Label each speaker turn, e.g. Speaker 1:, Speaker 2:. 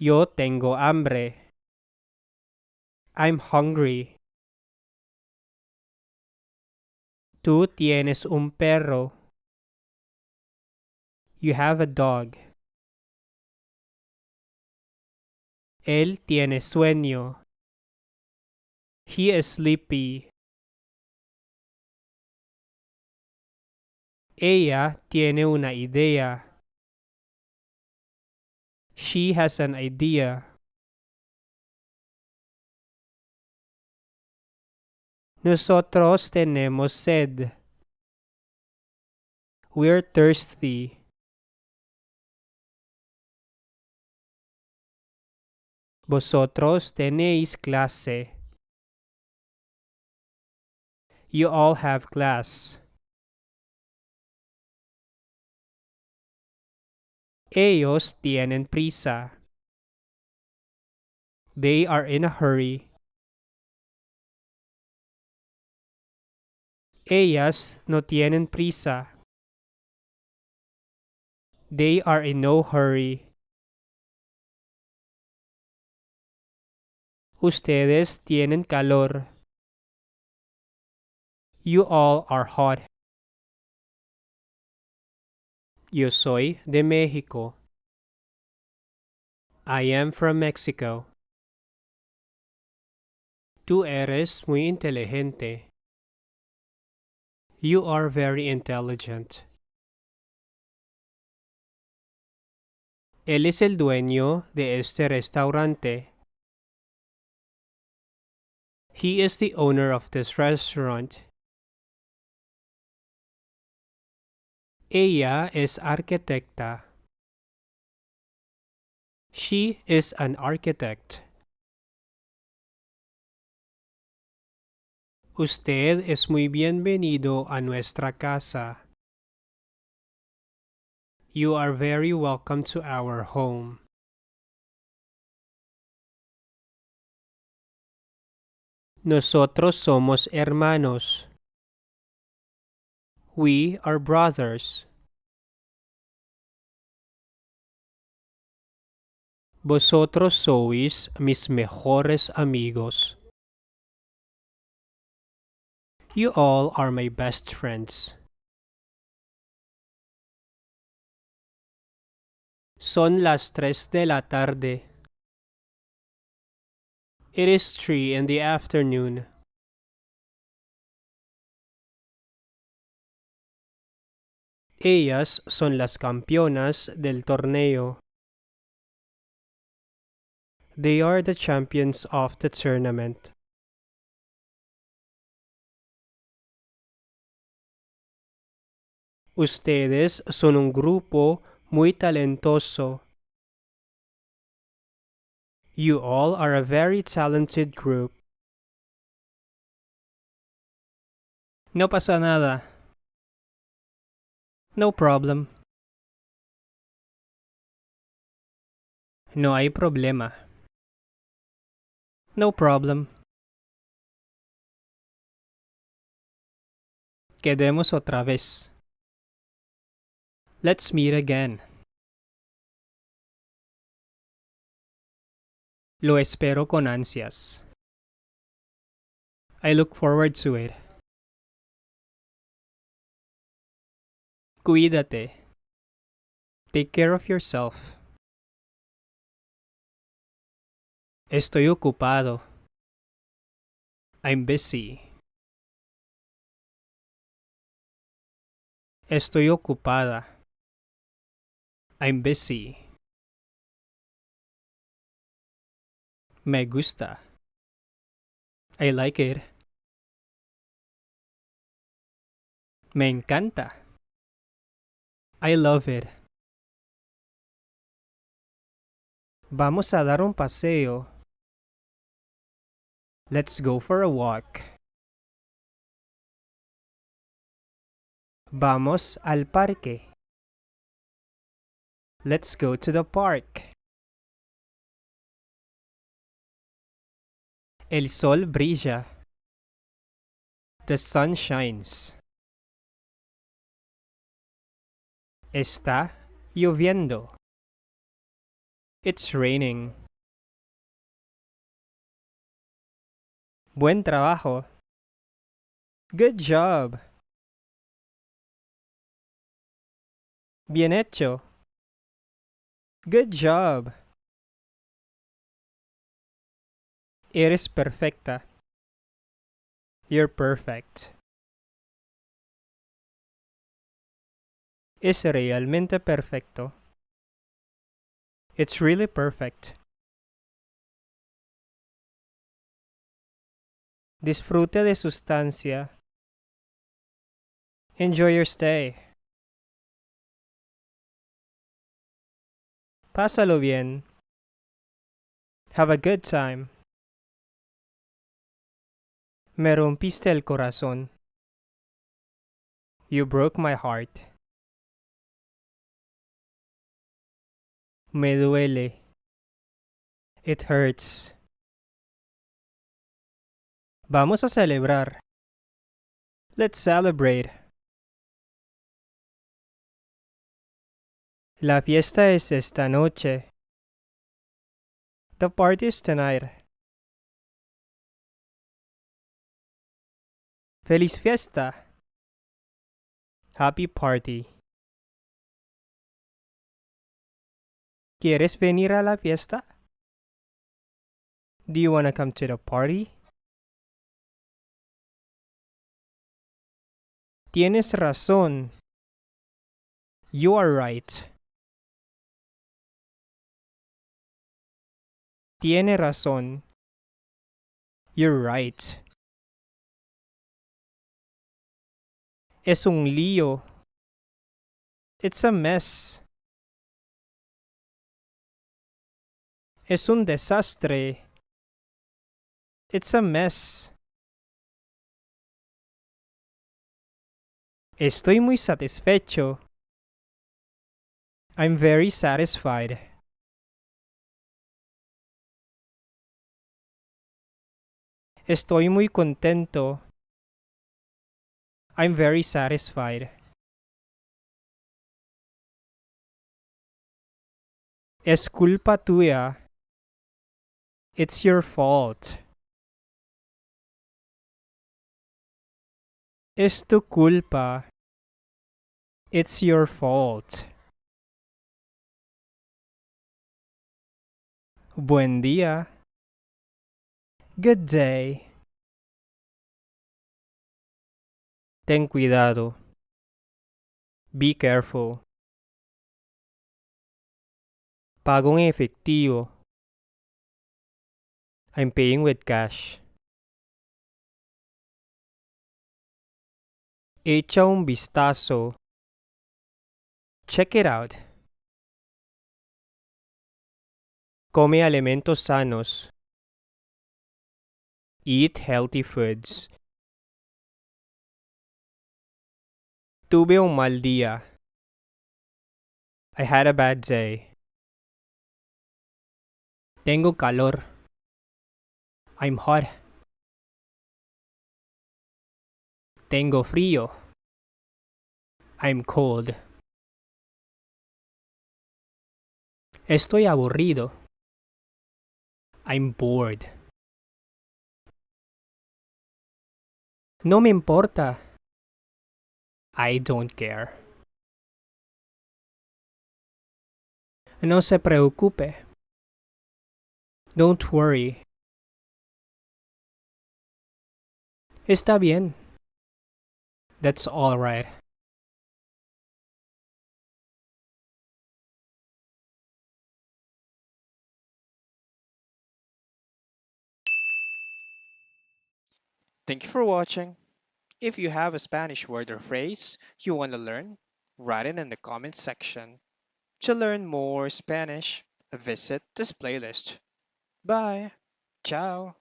Speaker 1: Yo tengo hambre. I'm hungry. Tú tienes un perro. You have a dog. Él tiene sueño. He is sleepy. Ella tiene una idea. She has an idea. Nosotros tenemos sed. We're thirsty. Vosotros tenéis clase. You all have class. Ellos tienen prisa. They are in a hurry. Ellas no tienen prisa. They are in no hurry. Ustedes tienen calor. You all are hot. Yo soy de México. I am from Mexico. Tú eres muy inteligente. You are very intelligent. Él es el dueño de este restaurante. He is the owner of this restaurant. Ella es arquitecta. She is an architect. Usted es muy bienvenido a nuestra casa. You are very welcome to our home. Nosotros somos hermanos. We are brothers. Vosotros sois mis mejores amigos. You all are my best friends. Son las 3 de la tarde. It is 3 in the afternoon. Ellas son las campeonas del torneo. They are the champions of the tournament. Ustedes son un grupo muy talentoso. You all are a very talented group. No pasa nada. No problem. No hay problema. No problem. Quedemos otra vez. Let's meet again. Lo espero con ansias. I look forward to it. Cuídate. Take care of yourself. Estoy ocupado. I'm busy. Estoy ocupada. I'm busy. Me gusta. I like it. Me encanta. I love it. Vamos a dar un paseo. Let's go for a walk. Vamos al parque. Let's go to the park. El sol brilla. The sun shines. Está lloviendo. It's raining. Buen trabajo. Good job. Bien hecho. Good job. Eres perfecta. You're perfect. Es realmente perfecto. It's really perfect. Disfrute de su estancia. Enjoy your stay. Pásalo bien. Have a good time. Me rompiste el corazón. You broke my heart. Me duele. It hurts. Vamos a celebrar. Let's celebrate. La fiesta es esta noche. The party is tonight. Feliz fiesta. Happy party. ¿Quieres venir a la fiesta? Do you want to come to the party? Tienes razón. You are right. Tiene razón. You're right. Es un lío. It's a mess. Es un desastre. It's a mess. Estoy muy satisfecho. I'm very satisfied. Estoy muy contento. I'm very satisfied. Es culpa tuya. It's your fault. Es tu culpa. It's your fault. Buen día. Good day. Ten cuidado. Be careful. Pago en efectivo. I'm paying with cash. Echa un vistazo. Check it out. Come alimentos sanos. Eat healthy foods. Tuve un mal día. I had a bad day. Tengo calor. I'm hot. Tengo frío. I'm cold. Estoy aburrido. I'm bored. No me importa. I don't care. No se preocupe. Don't worry. Está bien. That's all right.
Speaker 2: Thank you for watching. If you have a Spanish word or phrase you want to learn, write it in the comments section. To learn more Spanish, visit this playlist. Bye. Ciao.